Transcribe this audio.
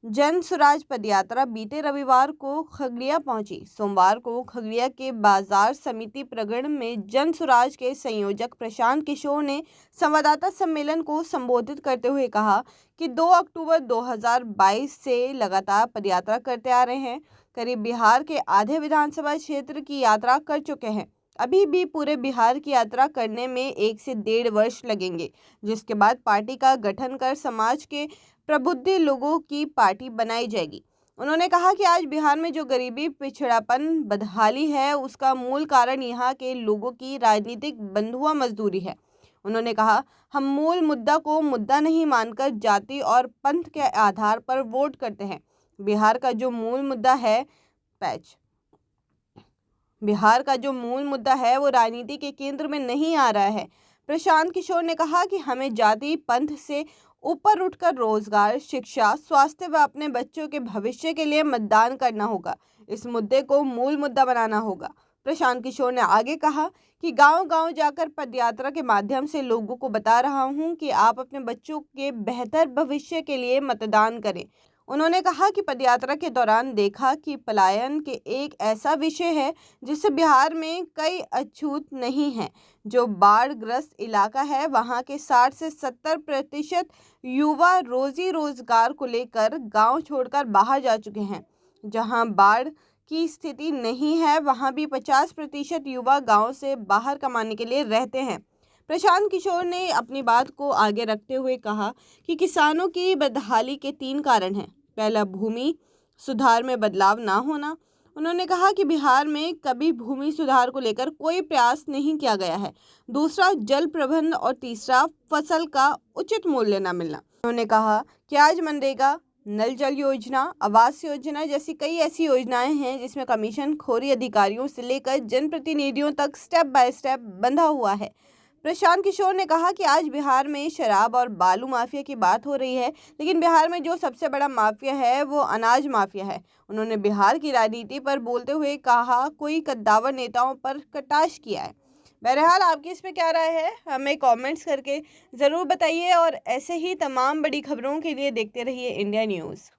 जन स्वराज पदयात्रा बीते रविवार को खगड़िया पहुंची। सोमवार को खगड़िया के बाजार समिति प्रांगण में जन स्वराज के संयोजक प्रशांत किशोर ने संवाददाता सम्मेलन को संबोधित करते हुए कहा कि 2 अक्टूबर 2022 से लगातार पदयात्रा करते आ रहे हैं। करीब बिहार के आधे विधानसभा क्षेत्र की यात्रा कर चुके हैं। अभी भी पूरे बिहार की यात्रा करने में 1 से 1.5 वर्ष लगेंगे, जिसके बाद पार्टी का गठन कर समाज के प्रबुद्ध लोगों की पार्टी बनाई जाएगी। उन्होंने कहा कि आज बिहार में जो गरीबी, पिछड़ापन, बदहाली है, उसका मूल कारण यहाँ के लोगों की राजनीतिक बंधुआ मजदूरी है। उन्होंने कहा, हम मूल मुद्दा को मुद्दा नहीं मानकर जाति और पंथ के आधार पर वोट करते हैं। बिहार का जो मूल मुद्दा है वो राजनीति के केंद्र में नहीं आ रहा है। प्रशांत किशोर ने कहा कि हमें जाति पंथ से ऊपर उठकर रोजगार, शिक्षा, स्वास्थ्य व अपने बच्चों के भविष्य के लिए मतदान करना होगा। इस मुद्दे को मूल मुद्दा बनाना होगा। प्रशांत किशोर ने आगे कहा कि गांव-गांव जाकर पदयात्रा के माध्यम से लोगों को बता रहा हूं कि आप अपने बच्चों के बेहतर भविष्य के लिए मतदान करें। उन्होंने कहा कि पदयात्रा के दौरान देखा कि पलायन के एक ऐसा विषय है जिससे बिहार में कई अछूत नहीं है। जो बाढ़ग्रस्त इलाका है, वहाँ के 60 से 70% युवा रोजी रोजगार को लेकर गांव छोड़कर बाहर जा चुके हैं। जहां बाढ़ की स्थिति नहीं है, वहां भी 50% युवा गांव से बाहर कमाने के लिए रहते हैं। प्रशांत किशोर ने अपनी बात को आगे रखते हुए कहा कि किसानों की बदहाली के 3 कारण हैं। पहला, भूमि सुधार में बदलाव ना होना। उन्होंने कहा कि बिहार में कभी भूमि सुधार को लेकर कोई प्रयास नहीं किया गया है। दूसरा, जल प्रबंधन और तीसरा, फसल का उचित मूल्य न मिलना। उन्होंने कहा कि आज मनरेगा, नल जल योजना, आवास योजना जैसी कई ऐसी योजनाएं हैं जिसमें कमीशन खोरी अधिकारियों से लेकर जनप्रतिनिधियों तक स्टेप बाय स्टेप बंधा हुआ है। प्रशांत किशोर ने कहा कि आज बिहार में शराब और बालू माफिया की बात हो रही है, लेकिन बिहार में जो सबसे बड़ा माफिया है वो अनाज माफिया है। उन्होंने बिहार की राजनीति पर बोलते हुए कहा, कोई कद्दावर नेताओं पर कटाक्ष किया है। बहरहाल, आपकी इस पे क्या राय है, हमें कमेंट्स करके ज़रूर बताइए और ऐसे ही तमाम बड़ी खबरों के लिए देखते रहिए इंडिया न्यूज़।